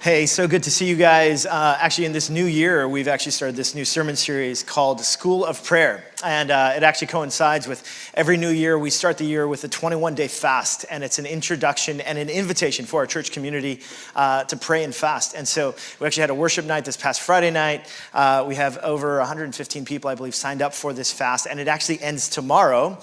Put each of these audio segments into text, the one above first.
Hey, so good to see you guys. Actually, in this new year, we've actually started this new sermon series called School of Prayer. And it actually coincides with every new year. We start the year with a 21-day fast, and it's an introduction and an invitation for our church community to pray and fast. And so we actually had a worship night this past Friday night. We have over 115 people, I believe, signed up for this fast, and it actually ends tomorrow,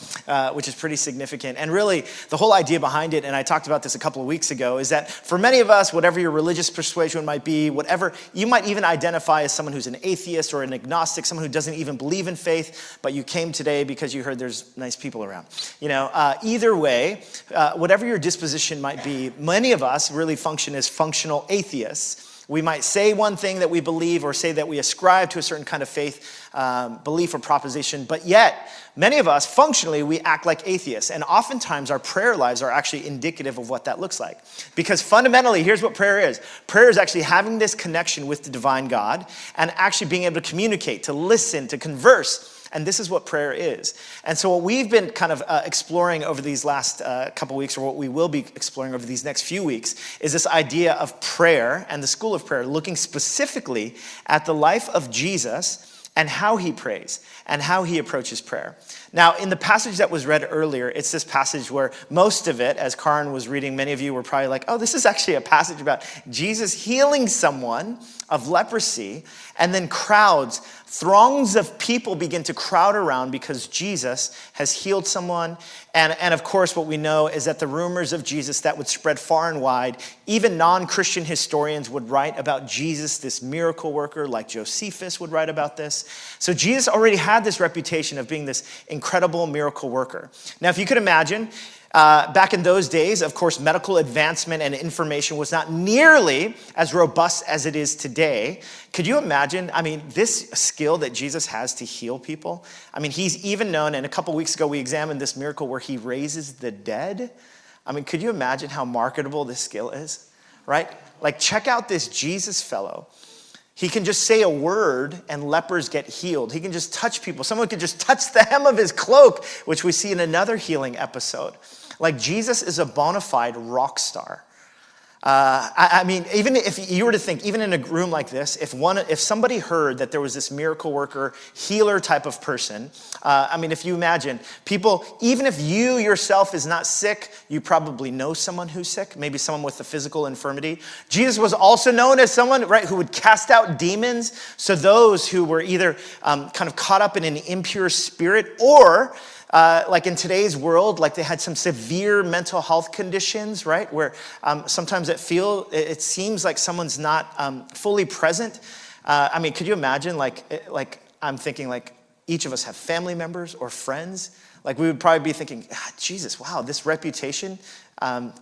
which is pretty significant. And really, the whole idea behind it, and I talked about this a couple of weeks ago, is that for many of us, whatever your religious persuasion might be, whatever, you might even identify as someone who's an atheist or an agnostic, someone who doesn't even believe in faith, but you came today because you heard there's nice people around. Either way, whatever your disposition might be, many of us really function as functional atheists. We might say one thing that we believe or say that we ascribe to a certain kind of faith, belief or proposition, but yet many of us, functionally, we act like atheists. And oftentimes our prayer lives are actually indicative of what that looks like. Because fundamentally, here's what prayer is. Prayer is actually having this connection with the divine God and actually being able to communicate, to listen, to converse. And this is what prayer is. And so what we've been kind of exploring over these last couple weeks, or what we will be exploring over these next few weeks, is this idea of prayer and the school of prayer, looking specifically at the life of Jesus and how he prays and how he approaches prayer. Now, in the passage that was read earlier, it's this passage where most of it, as Karin was reading, many of you were probably like, oh, this is actually a passage about Jesus healing someone of leprosy, and then throngs of people begin to crowd around because Jesus has healed someone. And of course, what we know is that the rumors of Jesus that would spread far and wide, even non-Christian historians would write about Jesus, this miracle worker, like Josephus would write about this. So Jesus already had this reputation of being this incredible miracle worker. Now, if you could imagine, back in those days, of course, medical advancement and information was not nearly as robust as it is today. Could you imagine, this skill that Jesus has to heal people? He's even known, and a couple weeks ago we examined this miracle where he raises the dead. Could you imagine how marketable this skill is, right? Like, check out this Jesus fellow. He can just say a word and lepers get healed. He can just touch people. Someone could just touch the hem of his cloak, which we see in another healing episode. Like, Jesus is a bona fide rock star. Even if you were to think, even in a room like this, if somebody heard that there was this miracle worker, healer type of person, if you imagine, people, even if you yourself is not sick, you probably know someone who's sick, maybe someone with a physical infirmity. Jesus was also known as someone, right, who would cast out demons. So those who were either kind of caught up in an impure spirit, or like in today's world, like they had some severe mental health conditions, right? Where sometimes it seems like someone's not fully present. Could you imagine, like I'm thinking, like each of us have family members or friends. Like we would probably be thinking, Jesus, wow, this reputation.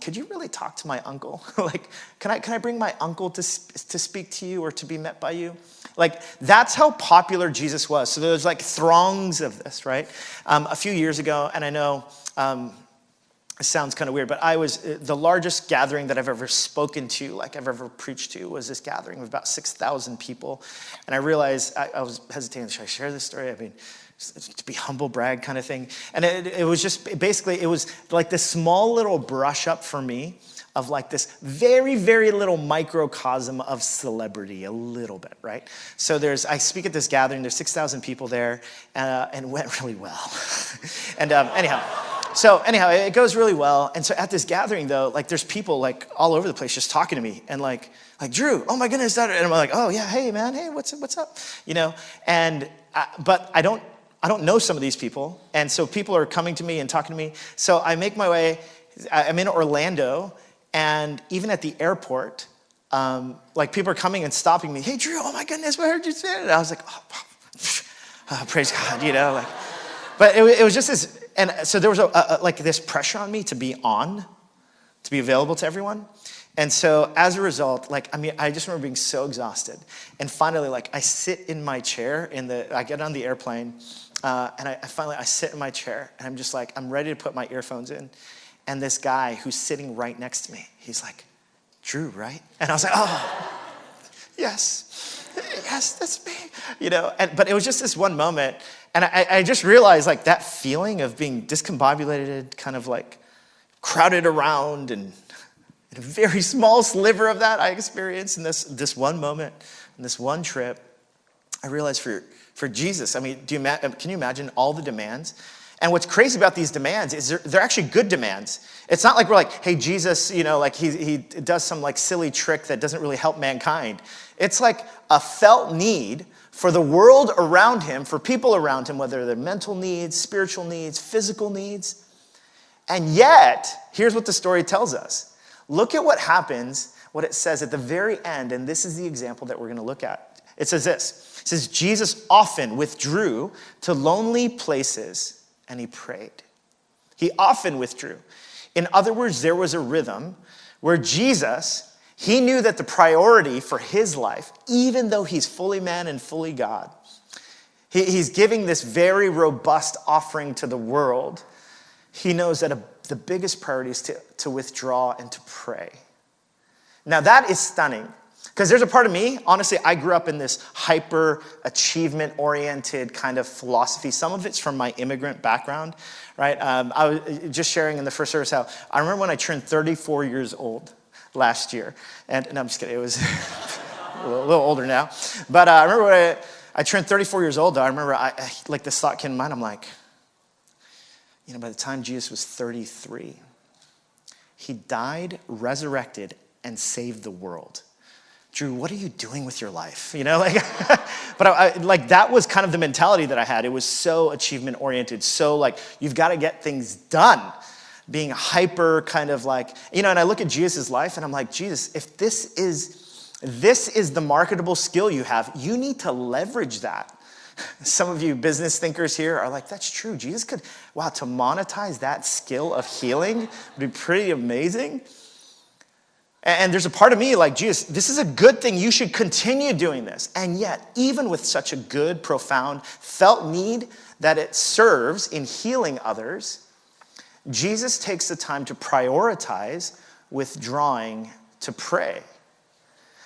Could you really talk to my uncle? Like, can I bring my uncle to speak to you or to be met by you? Like, that's how popular Jesus was. So there's like throngs of this, right? A few years ago, and I know it sounds kind of weird, but the largest gathering that I've ever spoken to, like I've ever preached to, was this gathering of about 6,000 people. And I realized, I was hesitating, should I share this story? To be humble brag kind of thing. And it was just, basically, it was like this small little brush up for me of like this very, very little microcosm of celebrity, a little bit, right? So I speak at this gathering, there's 6,000 people there, and it went really well. And anyhow, it goes really well. And so at this gathering though, like there's people like all over the place just talking to me and like Drew, oh my goodness, and I'm like, oh yeah, hey man, hey, what's up? But I don't know some of these people. And so people are coming to me and talking to me. So I make my way, I'm in Orlando, and even at the airport, like people are coming and stopping me. Hey Drew, oh my goodness, what heard you say? And I was like, oh, praise God, But it was just this, and so there was like this pressure on me to be available to everyone. And so as a result, I just remember being so exhausted. And finally, I sit in my chair I get on the airplane, and I sit in my chair, and I'm just like, I'm ready to put my earphones in. And this guy who's sitting right next to me, he's like, Drew, right? And I was like, oh, yes, that's me, but it was just this one moment. And I just realized like that feeling of being discombobulated, kind of like crowded around and And a very small sliver of that I experienced in this one moment, in this one trip. I realized for Jesus, I mean, can you imagine all the demands? And what's crazy about these demands is they're actually good demands. It's not like we're like, hey, Jesus, like he does some like silly trick that doesn't really help mankind. It's like a felt need for the world around him, for people around him, whether they're mental needs, spiritual needs, physical needs. And yet, here's what the story tells us. Look at what happens, what it says at the very end, and this is the example that we're going to look at. It says this. It says, Jesus often withdrew to lonely places and he prayed. He often withdrew. In other words, there was a rhythm where Jesus, he knew that the priority for his life, even though he's fully man and fully God, he's giving this very robust offering to the world. He knows that the biggest priority is to withdraw and to pray. Now that is stunning. Because there's a part of me, honestly, I grew up in this hyper achievement-oriented kind of philosophy. Some of it's from my immigrant background, right? I was just sharing in the first service how I remember when I turned 34 years old last year. And no, I'm just kidding. It was a little older now. But I remember when I turned 34 years old, though, I remember like this thought came to mind. I'm like, by the time Jesus was 33, he died, resurrected, and saved the world. Drew, what are you doing with your life? But that was kind of the mentality that I had. It was so achievement oriented, so like you've got to get things done, being hyper kind of like, and I look at Jesus' life and I'm like, Jesus, if this is the marketable skill you have, you need to leverage that. Some of you business thinkers here are like, that's true. Jesus could, to monetize that skill of healing would be pretty amazing. And there's a part of me like, Jesus, this is a good thing. You should continue doing this. And yet, even with such a good, profound, felt need that it serves in healing others, Jesus takes the time to prioritize withdrawing to pray.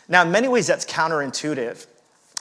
Now, in many ways, that's counterintuitive.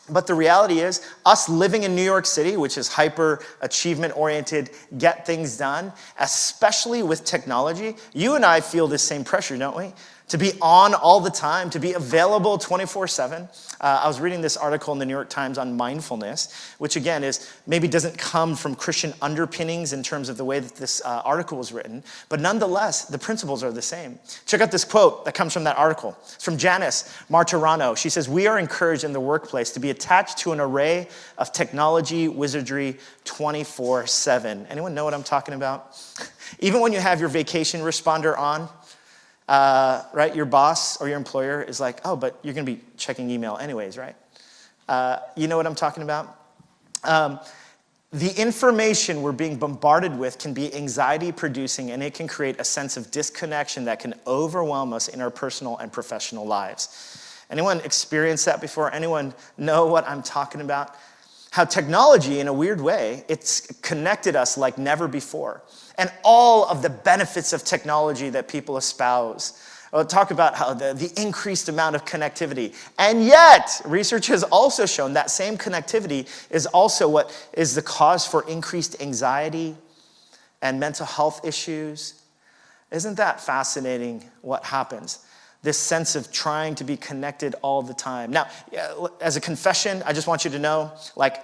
But the reality is, us living in New York City, which is hyper achievement oriented, get things done, especially with technology, you and I feel this same pressure, don't we? To be on all the time, to be available 24/7. I was reading this article in the New York Times on mindfulness, which again maybe doesn't come from Christian underpinnings in terms of the way that this article was written, but nonetheless, the principles are the same. Check out this quote that comes from that article. It's from Janice Martirano. She says, "We are encouraged in the workplace to be attached to an array of technology wizardry 24/7. Anyone know what I'm talking about? Even when you have your vacation responder on, right? Your boss or your employer is like, oh, but you're going to be checking email anyways, right? You know what I'm talking about? The information we're being bombarded with can be anxiety producing, and it can create a sense of disconnection that can overwhelm us in our personal and professional lives. Anyone experience that before? Anyone know what I'm talking about? How technology, in a weird way, it's connected us like never before. And all of the benefits of technology that people espouse. I'll talk about how the increased amount of connectivity. And yet, research has also shown that same connectivity is also what is the cause for increased anxiety and mental health issues. Isn't that fascinating what happens? This sense of trying to be connected all the time. Now, as a confession, I just want you to know,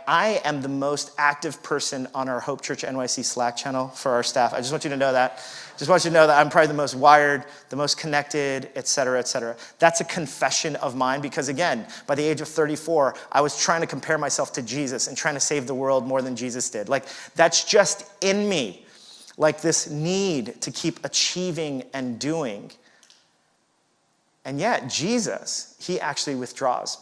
I am the most active person on our Hope Church NYC Slack channel for our staff. I just want you to know that. Just want you to know that I'm probably the most wired, the most connected, et cetera, et cetera. That's a confession of mine because, again, by the age of 34, I was trying to compare myself to Jesus and trying to save the world more than Jesus did. That's just in me. This need to keep achieving and doing. And yet, Jesus, he actually withdraws.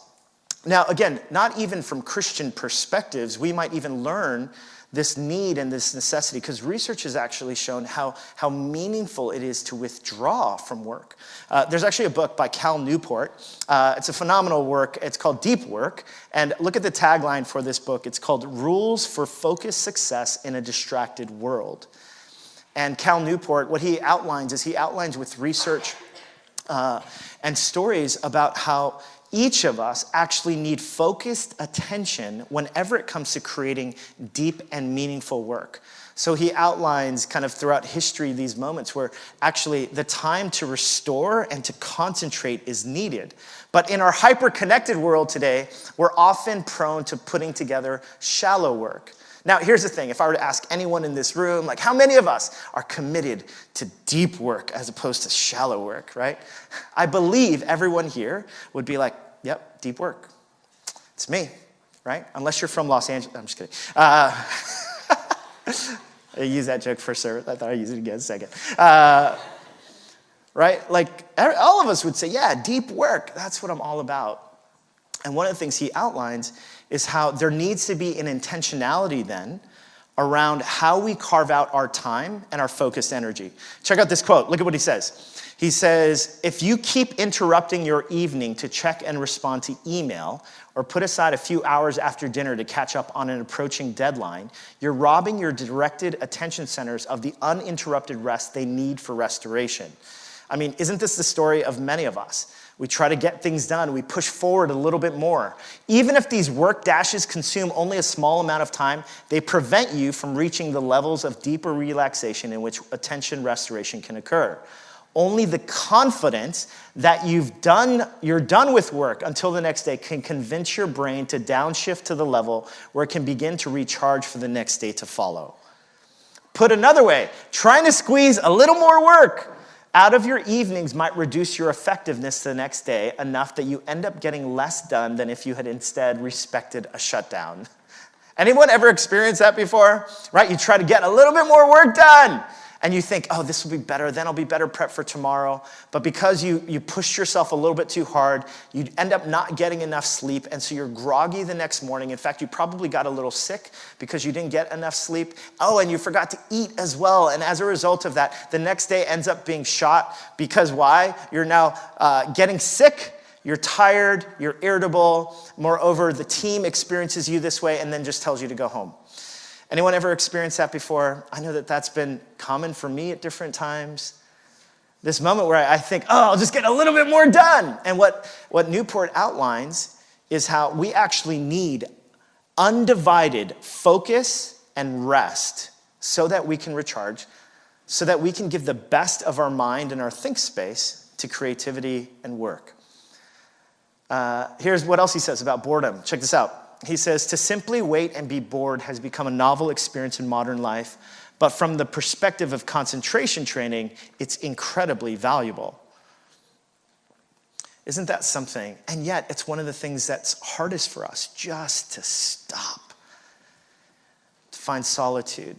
Now, again, not even from Christian perspectives, we might even learn this need and this necessity, because research has actually shown how meaningful it is to withdraw from work. There's actually a book by Cal Newport. It's a phenomenal work. It's called Deep Work. And look at the tagline for this book. It's called Rules for Focused Success in a Distracted World. And Cal Newport, what he outlines with research and stories about how each of us actually need focused attention whenever it comes to creating deep and meaningful work. So he outlines kind of throughout history these moments where actually the time to restore and to concentrate is needed. But in our hyper-connected world today, we're often prone to putting together shallow work. Now, here's the thing. If I were to ask anyone in this room, like how many of us are committed to deep work as opposed to shallow work, right? I believe everyone here would be like, yep, deep work. It's me, right? Unless you're from Los Angeles. I'm just kidding. I used that joke for service. I thought I'd use it again in a second. Right? Like, all of us would say, yeah, deep work. That's what I'm all about. And one of the things he outlines is how there needs to be an intentionality then around how we carve out our time and our focused energy. Check out this quote. Look at what he says. He says, if you keep interrupting your evening to check and respond to email or put aside a few hours after dinner to catch up on an approaching deadline, you're robbing your directed attention centers of the uninterrupted rest they need for restoration. I mean, isn't this the story of many of us? We try to get things done. We push forward a little bit more. Even if these work dashes consume only a small amount of time, they prevent you from reaching the levels of deeper relaxation in which attention restoration can occur. Only the confidence that you're done with work until the next day can convince your brain to downshift to the level where it can begin to recharge for the next day to follow. Put another way, trying to squeeze a little more work out of your evenings might reduce your effectiveness the next day enough that you end up getting less done than if you had instead respected a shutdown. Anyone ever experienced that before? Right? You try to get a little bit more work done. And you think, oh, this will be better, then I'll be better prepped for tomorrow. But because you pushed yourself a little bit too hard, you end up not getting enough sleep, and so you're groggy the next morning. In fact, you probably got a little sick because you didn't get enough sleep. Oh, and you forgot to eat as well. And as a result of that, the next day ends up being shot because why? You're now getting sick, you're tired, you're irritable. Moreover, the team experiences you this way and then just tells you to go home. Anyone ever experienced that before? I know that that's been common for me at different times. This moment where I think, oh, I'll just get a little bit more done. And what Newport outlines is how we actually need undivided focus and rest so that we can recharge, so that we can give the best of our mind and our think space to creativity and work. Here's what else he says about boredom. Check this out. He says, to simply wait and be bored has become a novel experience in modern life, but from the perspective of concentration training, it's incredibly valuable. Isn't that something? And yet, it's one of the things that's hardest for us, just to stop, to find solitude.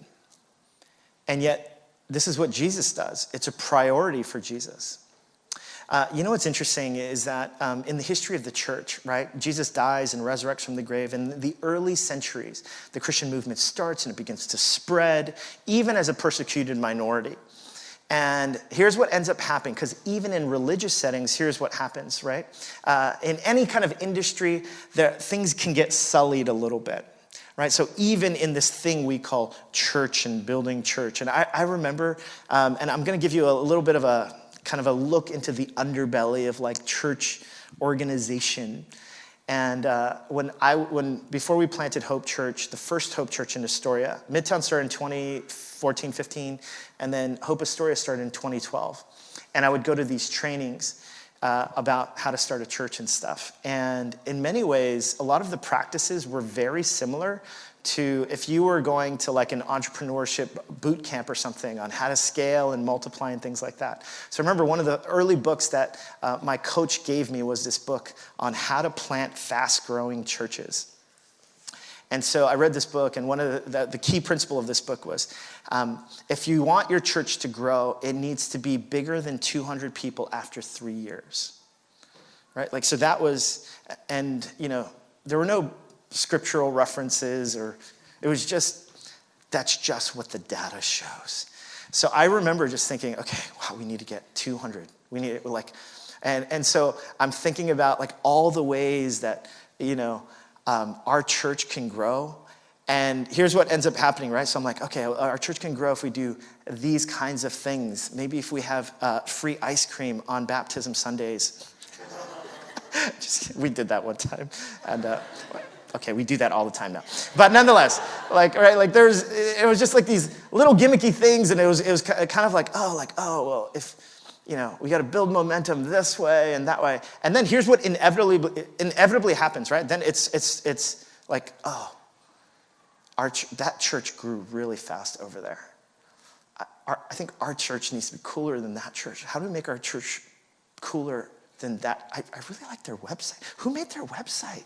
And yet, this is what Jesus does. It's a priority for Jesus. You know what's interesting is that in the history of the church, right, Jesus dies and resurrects from the grave. In the early centuries, the Christian movement starts and it begins to spread, even as a persecuted minority. And here's what ends up happening, because even in religious settings, here's what happens, right? In any kind of industry, things can get sullied a little bit. Right, so even in this thing we call church and building church, and I remember, and I'm going to give you a little bit of a kind of a look into the underbelly of like church organization. And before we planted Hope Church, the first Hope Church in Astoria, Midtown started in 2014, 15, and then Hope Astoria started in 2012. And I would go to these trainings about how to start a church and stuff. And in many ways, a lot of the practices were very similar to if you were going to like an entrepreneurship boot camp or something on how to scale and multiply and things like that. So I remember one of the early books that my coach gave me was this book on how to plant fast-growing churches. And so I read this book, and one of the key principle of this book was, if you want your church to grow, it needs to be bigger than 200 people after 3 years, right? Like, so that was, and you know, there were no scriptural references, or it was just, that's just what the data shows. So I remember just thinking, okay, wow, we need to get 200. We need it, like, and so I'm thinking about like all the ways that, you know, our church can grow. And here's what ends up happening, right? So I'm like, okay, our church can grow if we do these kinds of things. Maybe if we have free ice cream on baptism Sundays. We did that one time. And Okay, we do that all the time now. But nonetheless, it was just like these little gimmicky things, and it was kind of like, well, if, we got to build momentum this way and that way. And then here's what inevitably happens, right? Then it's like, that church grew really fast over there. I think our church needs to be cooler than that church. How do we make our church cooler than that? I really like their website. Who made their website?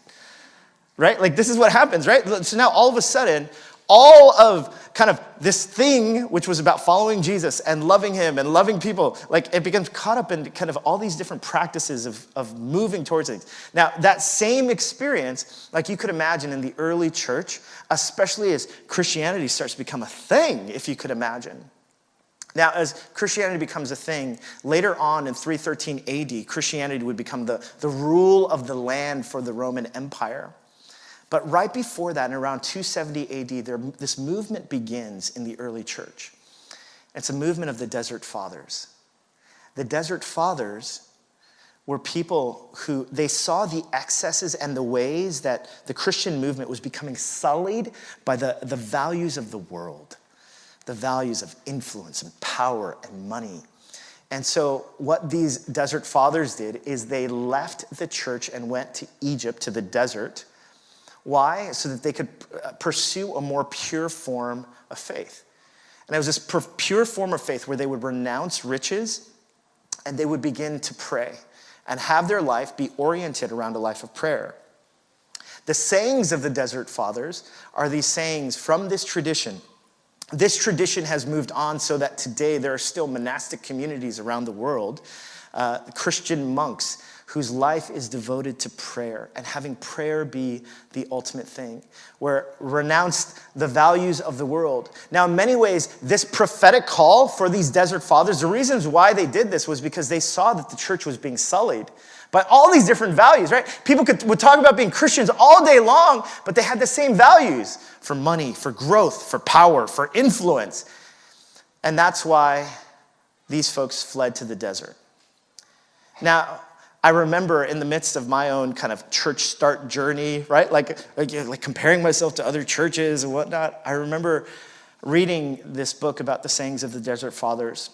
Right? Like, this is what happens, right? So now all of a sudden, all of kind of this thing, which was about following Jesus and loving him and loving people, like, it becomes caught up in kind of all these different practices of moving towards things. Now, that same experience, like you could imagine in the early church, especially as Christianity starts to become a thing, if you could imagine. Now, as Christianity becomes a thing, later on in 313 AD, Christianity would become the rule of the land for the Roman Empire. But right before that, in around 270 AD, this movement begins in the early church. It's a movement of the Desert Fathers. The Desert Fathers were people who, they saw the excesses and the ways that the Christian movement was becoming sullied by the values of the world, the values of influence and power and money. And so what these Desert Fathers did is they left the church and went to Egypt, to the desert. Why? So that they could pursue a more pure form of faith. And it was this pure form of faith where they would renounce riches and they would begin to pray and have their life be oriented around a life of prayer. The sayings of the Desert Fathers are these sayings from this tradition. This tradition has moved on so that today there are still monastic communities around the world, Christian monks whose life is devoted to prayer and having prayer be the ultimate thing, where renounced the values of the world. Now, in many ways, this prophetic call for these Desert Fathers, the reasons why they did this was because they saw that the church was being sullied by all these different values, right? People would talk about being Christians all day long, but they had the same values for money, for growth, for power, for influence. And that's why these folks fled to the desert. Now, I remember in the midst of my own kind of church start journey, right? Like comparing myself to other churches and whatnot. I remember reading this book about the sayings of the Desert Fathers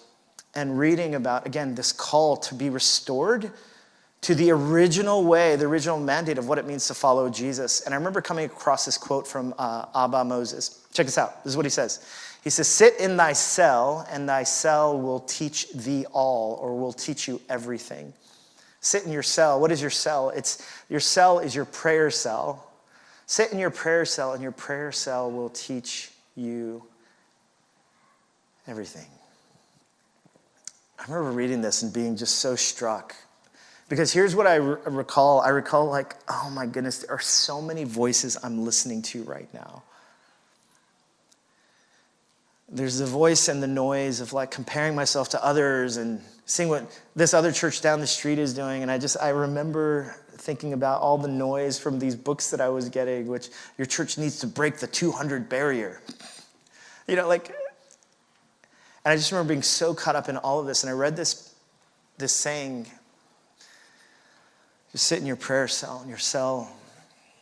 and reading about, again, this call to be restored to the original way, the original mandate of what it means to follow Jesus. And I remember coming across this quote from Abba Moses. Check this out. This is what he says. He says, "Sit in thy cell, and thy cell will teach thee all," or will teach you everything. Sit in your cell. What is your cell? Your cell is your prayer cell. Sit in your prayer cell, and your prayer cell will teach you everything. I remember reading this and being just so struck. Because here's what I recall. I recall like, oh my goodness, there are so many voices I'm listening to right now. There's the voice and the noise of like comparing myself to others and seeing what this other church down the street is doing. And I remember thinking about all the noise from these books that I was getting, which your church needs to break the 200 barrier. And I just remember being so caught up in all of this. And I read this saying, just sit in your prayer cell, and your cell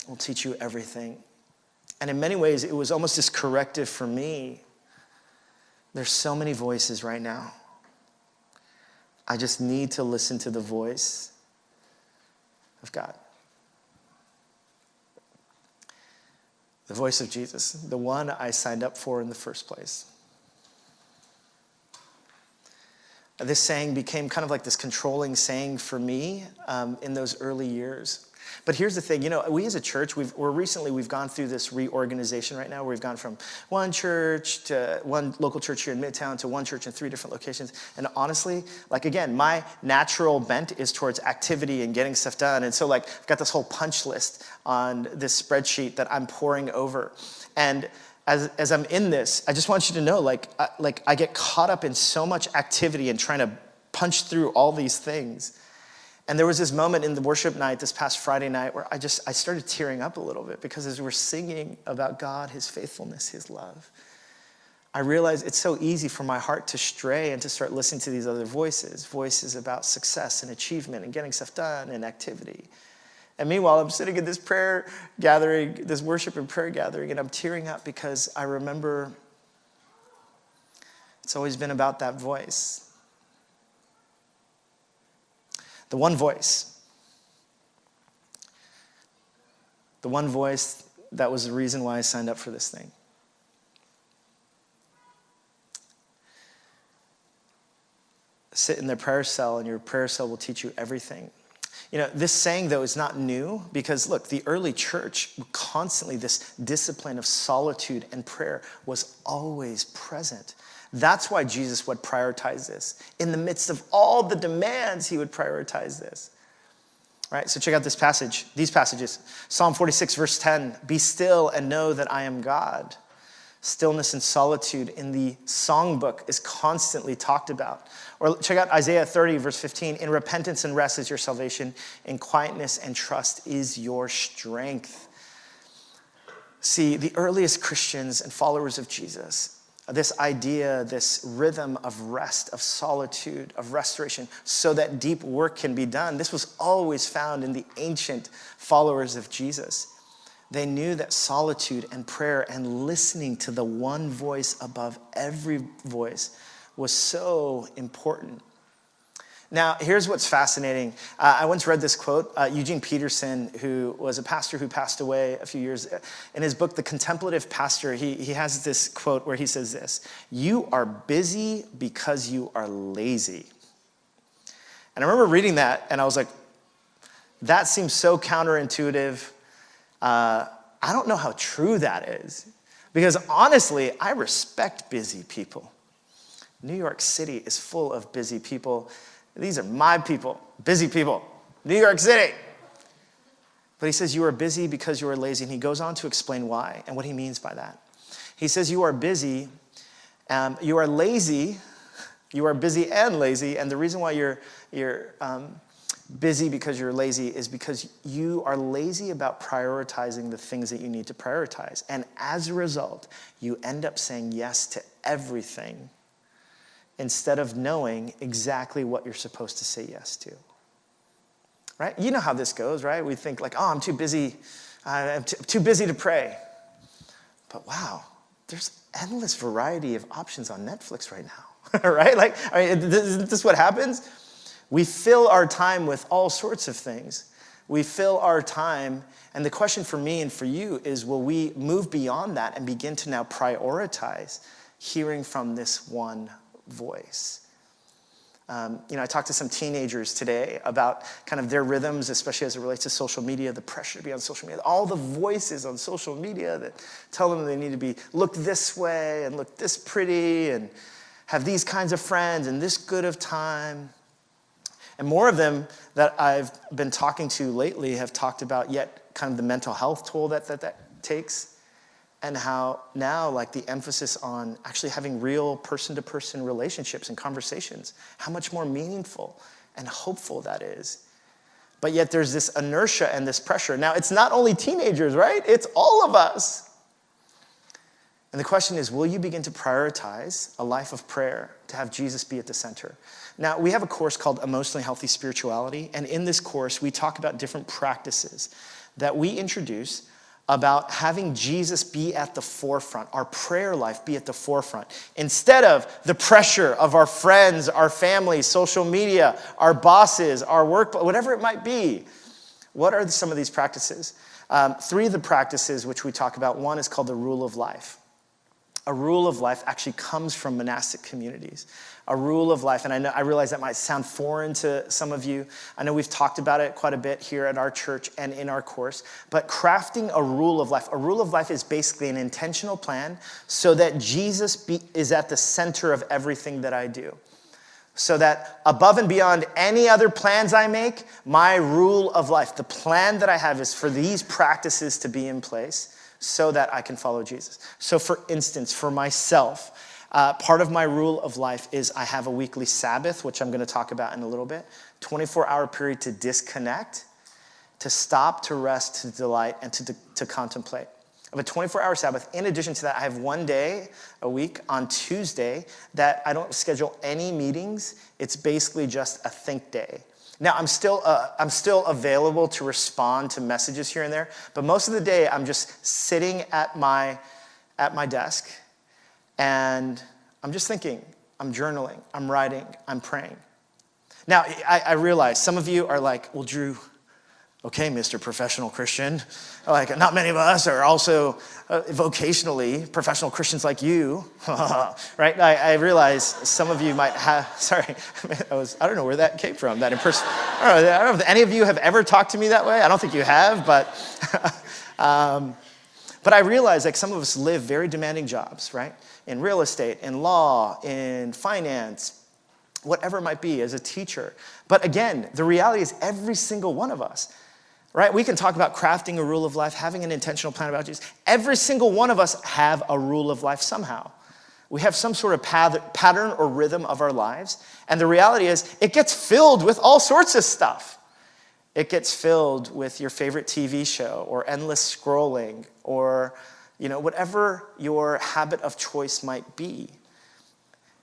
will teach you everything. And in many ways, it was almost this corrective for me. There's so many voices right now. I just need to listen to the voice of God. The voice of Jesus, the one I signed up for in the first place. This saying became kind of like this controlling saying for me in those early years. But here's the thing, we as a church, we've gone through this reorganization right now where we've gone from one church to one local church here in Midtown to one church in 3 different locations. And honestly, again, my natural bent is towards activity and getting stuff done. And so I've got this whole punch list on this spreadsheet that I'm pouring over. And as I'm in this, I just want you to know, I get caught up in so much activity and trying to punch through all these things. And there was this moment in the worship night, this past Friday night, where I started tearing up a little bit because as we're singing about God, his faithfulness, his love, I realized it's so easy for my heart to stray and to start listening to these other voices about success and achievement and getting stuff done and activity. And meanwhile, I'm sitting in this prayer gathering, this worship and prayer gathering, and I'm tearing up because I remember it's always been about that voice. The one voice. The one voice that was the reason why I signed up for this thing. Sit in their prayer cell, and your prayer cell will teach you everything. You know, this saying, though, is not new because, look, the early church, constantly this discipline of solitude and prayer was always present. That's why Jesus would prioritize this. In the midst of all the demands, he would prioritize this. All right, so check out this passage, these passages. Psalm 46, verse 10, "Be still and know that I am God." Stillness and solitude in the songbook is constantly talked about. Or check out Isaiah 30, verse 15. "In repentance and rest is your salvation. In quietness and trust is your strength." See, the earliest Christians and followers of Jesus, this idea, this rhythm of rest, of solitude, of restoration, so that deep work can be done, this was always found in the ancient followers of Jesus. They knew that solitude and prayer and listening to the one voice above every voice was so important. Now, here's what's fascinating. I once read this quote. Eugene Peterson, who was a pastor who passed away a few years, in his book, The Contemplative Pastor, he has this quote where he says this: "You are busy because you are lazy." And I remember reading that, and I was like, that seems so counterintuitive. I don't know how true that is. Because honestly, I respect busy people. New York City is full of busy people. These are my people, busy people, New York City. But he says you are busy because you are lazy, and he goes on to explain why and what he means by that. He says you are busy, you are lazy, you are busy and lazy, and the reason why you're busy because you're lazy is because you are lazy about prioritizing the things that you need to prioritize. And as a result, you end up saying yes to everything instead of knowing exactly what you're supposed to say yes to. Right? You know how this goes, right? We think like, oh, I'm too busy. I'm too busy to pray. But wow, there's endless variety of options on Netflix right now. Right? Like, isn't this what happens? We fill our time with all sorts of things. We fill our time, and the question for me and for you is, will we move beyond that and begin to now prioritize hearing from this one voice? I talked to some teenagers today about kind of their rhythms, especially as it relates to social media, the pressure to be on social media, all the voices on social media that tell them they need to look this way and look this pretty and have these kinds of friends and this good of time. And more of them that I've been talking to lately have talked about yet kind of the mental health toll that takes, and how now like the emphasis on actually having real person-to-person relationships and conversations, how much more meaningful and hopeful that is. But yet there's this inertia and this pressure. Now it's not only teenagers, right? It's all of us. And the question is, will you begin to prioritize a life of prayer to have Jesus be at the center? Now, we have a course called Emotionally Healthy Spirituality, and in this course, we talk about different practices that we introduce about having Jesus be at the forefront, our prayer life be at the forefront, instead of the pressure of our friends, our family, social media, our bosses, our work, whatever it might be. What are some of these practices? 3 of the practices which we talk about, one is called the rule of life. A rule of life actually comes from monastic communities. A rule of life, and I realize that might sound foreign to some of you. I know we've talked about it quite a bit here at our church and in our course, but crafting a rule of life is basically an intentional plan so that Jesus is at the center of everything that I do. So that above and beyond any other plans I make, my rule of life, the plan that I have is for these practices to be in place so that I can follow Jesus. So for instance, for myself, part of my rule of life is I have a weekly Sabbath, which I'm going to talk about in a little bit, 24-hour period to disconnect, to stop, to rest, to delight, and to contemplate. I have a 24-hour Sabbath. In addition to that, I have one day a week on Tuesday that I don't schedule any meetings. It's basically just a think day. Now, I'm still available to respond to messages here and there, but most of the day I'm just sitting at my desk, and I'm just thinking, I'm journaling, I'm writing, I'm praying. Now, I realize some of you are like, well, Drew, okay, Mr. Professional Christian. Like, not many of us are also vocationally professional Christians like you, right? I realize some of you might have, sorry, I don't know where that came from, that impression. I don't know if any of you have ever talked to me that way. I don't think you have, but I realize like some of us live very demanding jobs, right? In real estate, in law, in finance, whatever it might be, as a teacher. But again, the reality is every single one of us, right? We can talk about crafting a rule of life, having an intentional plan about Jesus. Every single one of us have a rule of life somehow. We have some sort of pattern or rhythm of our lives. And the reality is it gets filled with all sorts of stuff. It gets filled with your favorite TV show or endless scrolling or, whatever your habit of choice might be.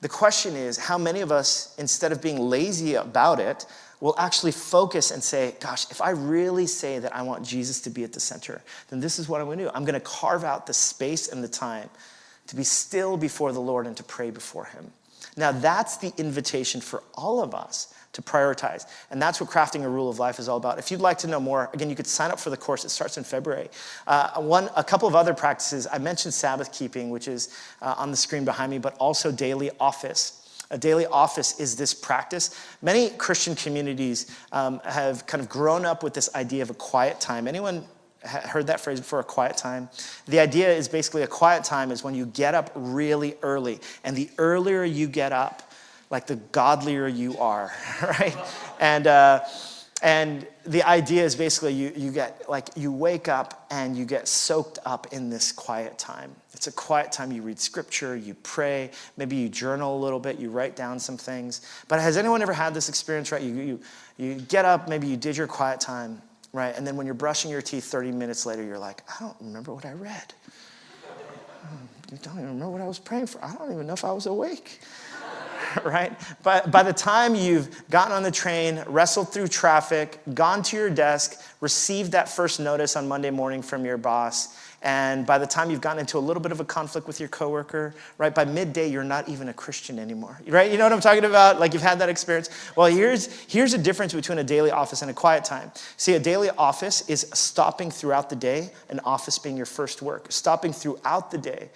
The question is, how many of us, instead of being lazy about it, will actually focus and say, gosh, if I really say that I want Jesus to be at the center, then this is what I'm going to do. I'm going to carve out the space and the time to be still before the Lord and to pray before him. Now, that's the invitation for all of us to prioritize. And that's what Crafting a Rule of Life is all about. If you'd like to know more, again, you could sign up for the course. It starts in February. A couple of other practices. I mentioned Sabbath keeping, which is on the screen behind me, but also daily office. A daily office is this practice. Many Christian communities have kind of grown up with this idea of a quiet time. Anyone heard that phrase before, a quiet time? The idea is basically a quiet time is when you get up really early. And the earlier you get up, like the godlier you are, right? And the idea is basically you wake up and you get soaked up in this quiet time. It's a quiet time. You read scripture, you pray, maybe you journal a little bit, you write down some things. But has anyone ever had this experience, right? You get up, maybe you did your quiet time, right? And then when you're brushing your teeth 30 minutes later, you're like, I don't remember what I read. I don't even remember what I was praying for. I don't even know if I was awake. Right? But by the time you've gotten on the train, wrestled through traffic, gone to your desk, received that first notice on Monday morning from your boss, and by the time you've gotten into a little bit of a conflict with your coworker, right, by midday, you're not even a Christian anymore, right? You know what I'm talking about? Like you've had that experience. Well, here's a difference between a daily office and a quiet time. See, a daily office is stopping throughout the day, an office being your first work, stopping throughout the day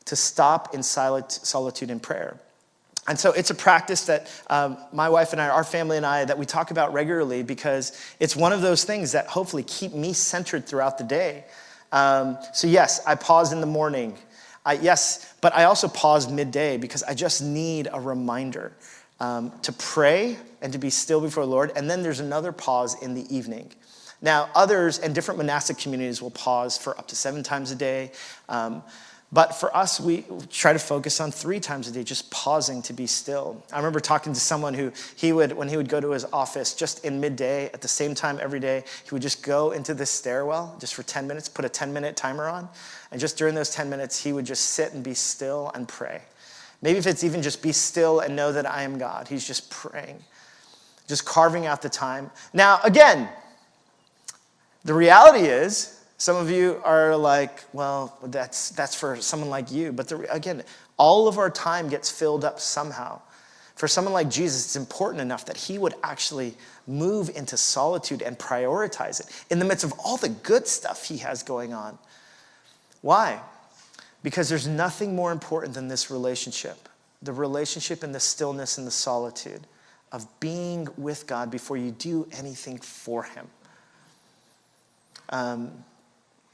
to stop in solitude and prayer. And so it's a practice that my wife and I, our family and I, that we talk about regularly because it's one of those things that hopefully keep me centered throughout the day. So yes, I pause in the morning. But I also pause midday because I just need a reminder to pray and to be still before the Lord. And then there's another pause in the evening. Now, others and different monastic communities will pause for up to 7 times a day. But for us, we try to focus on 3 times a day, just pausing to be still. I remember talking to someone who when he would go to his office just in midday at the same time every day, he would just go into this stairwell just for 10 minutes, put a 10-minute timer on. And just during those 10 minutes, he would just sit and be still and pray. Maybe if it's even just be still and know that I am God. He's just praying, just carving out the time. Now, again, the reality is, some of you are like, well, that's for someone like you. But again, all of our time gets filled up somehow. For someone like Jesus, it's important enough that he would actually move into solitude and prioritize it in the midst of all the good stuff he has going on. Why? Because there's nothing more important than this relationship. The relationship and the stillness and the solitude of being with God before you do anything for him.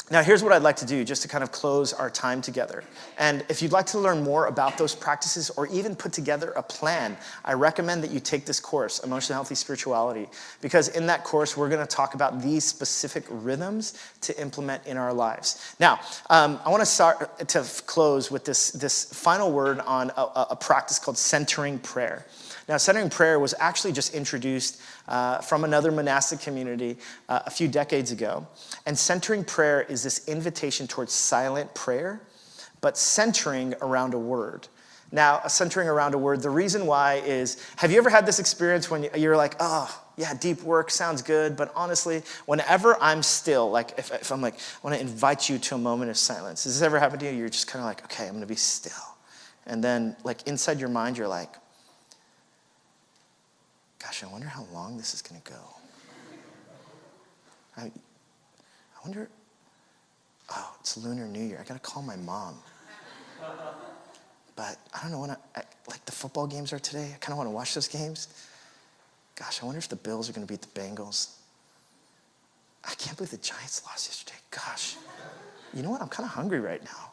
Now, here's what I'd like to do just to kind of close our time together. And if you'd like to learn more about those practices or even put together a plan, I recommend that you take this course, Emotionally Healthy Spirituality, because in that course, we're going to talk about these specific rhythms to implement in our lives. Now, I want to start to close with this final word on a practice called centering prayer. Now, centering prayer was actually just introduced from another monastic community a few decades ago. And centering prayer is this invitation towards silent prayer, but centering around a word. Now, centering around a word, the reason why is, have you ever had this experience when you're like, oh, Yeah, deep work sounds good, but honestly, whenever I'm still, like if I'm like, I want to invite you to a moment of silence. Has this ever happened to you? You're just kind of like, okay, I'm going to be still. And then like inside your mind, you're like, gosh, I wonder how long this is going to go. I wonder, oh, it's Lunar New Year. I got to call my mom. But I don't know, like the football games are today. I kind of want to watch those games. Gosh, I wonder if the Bills are going to beat the Bengals. I can't believe the Giants lost yesterday. Gosh, you know what? I'm kind of hungry right now.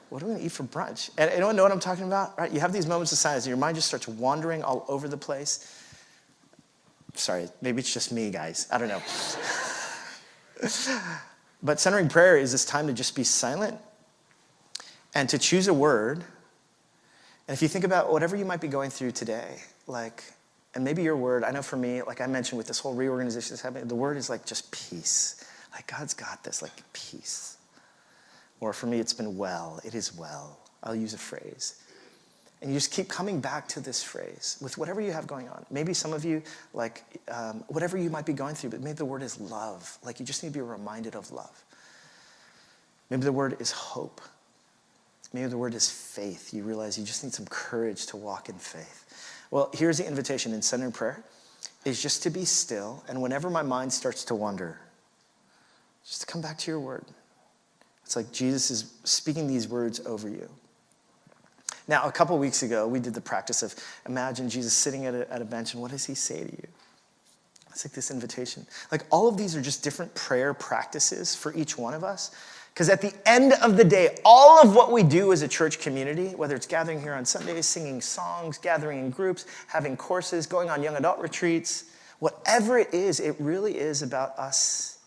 What are we going to eat for brunch? And anyone know what I'm talking about? Right? You have these moments of silence, and your mind just starts wandering all over the place. Sorry, maybe it's just me, guys. I don't know. But centering prayer is this time to just be silent and to choose a word. And if you think about whatever you might be going through today, like, and maybe your word, I know for me, like I mentioned with this whole reorganization that's happening, the word is like just peace. Like God's got this, like peace. Or for me, it's been well. It is well. I'll use a phrase. And you just keep coming back to this phrase with whatever you have going on. Maybe some of you, like, whatever you might be going through, but maybe the word is love. Like, you just need to be reminded of love. Maybe the word is hope. Maybe the word is faith. You realize you just need some courage to walk in faith. Well, here's the invitation in centering prayer, is just to be still, and whenever my mind starts to wander, just to come back to your word. It's like Jesus is speaking these words over you. Now, a couple weeks ago, we did the practice of imagine Jesus sitting at a bench, and what does he say to you? It's like this invitation. Like all of these are just different prayer practices for each one of us. Because at the end of the day, all of what we do as a church community, whether it's gathering here on Sundays, singing songs, gathering in groups, having courses, going on young adult retreats, whatever it is, it really is about us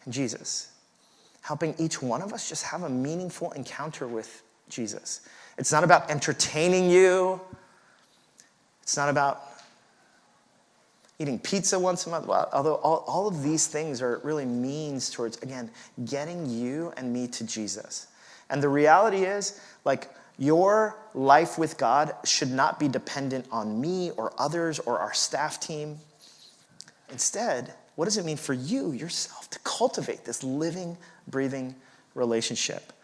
and Jesus. Helping each one of us just have a meaningful encounter with Jesus. It's not about entertaining you. It's not about eating pizza once a month. Well, although all of these things are really means towards, again, getting you and me to Jesus. And the reality is, like, your life with God should not be dependent on me or others or our staff team. Instead, what does it mean for you, yourself, to cultivate this living, breathing relationship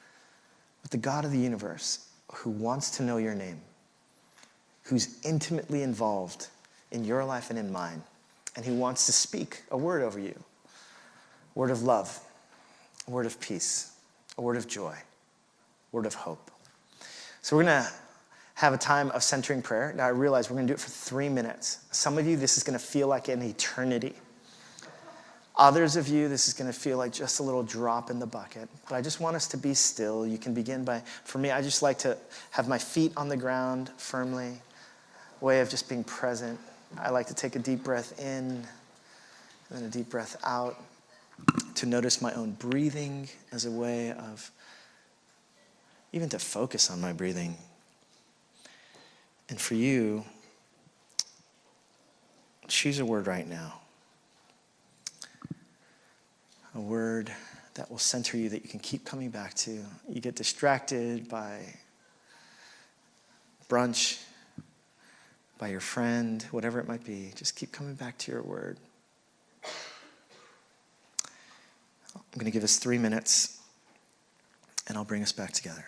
with the God of the universe who wants to know your name, who's intimately involved in your life and in mine, and who wants to speak a word over you, a word of love, a word of peace, a word of joy, a word of hope. So we're going to have a time of centering prayer. Now I realize we're going to do it for 3 minutes. Some of you, this is going to feel like an eternity. Others of you, this is going to feel like just a little drop in the bucket. But I just want us to be still. You can begin by, for me, I just like to have my feet on the ground firmly, a way of just being present. I like to take a deep breath in and then a deep breath out, to notice my own breathing as a way of even to focus on my breathing. And for you, choose a word right now. A word that will center you, that you can keep coming back to. You get distracted by brunch, by your friend, whatever it might be. Just keep coming back to your word. I'm going to give us 3 minutes, and I'll bring us back together.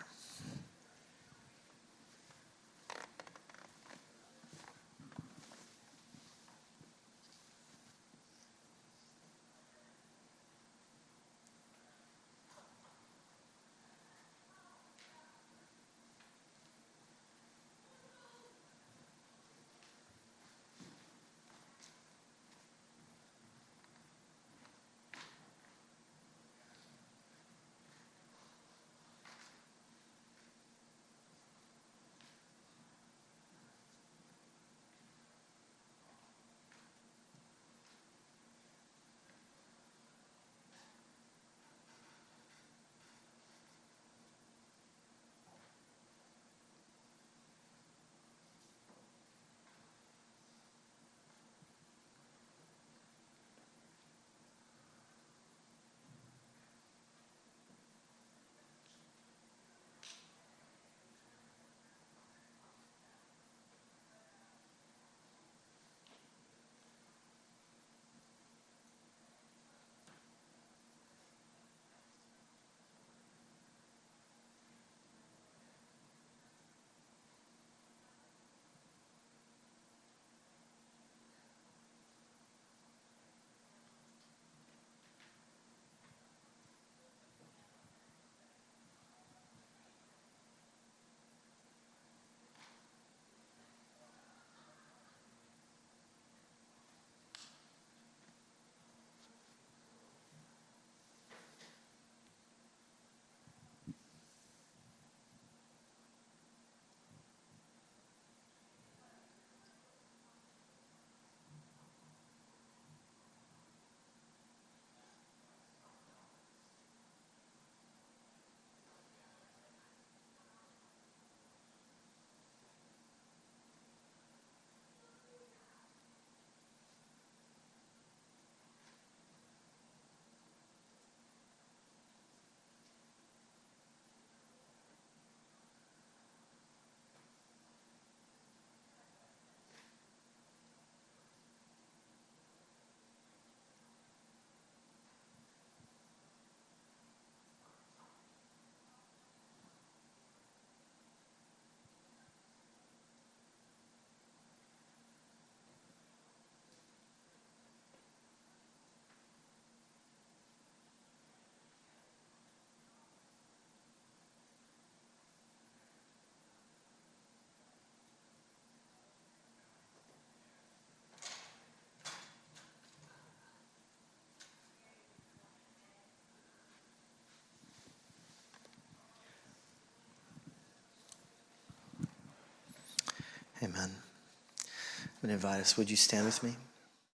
Amen. I'm going to invite us. Would you stand with me?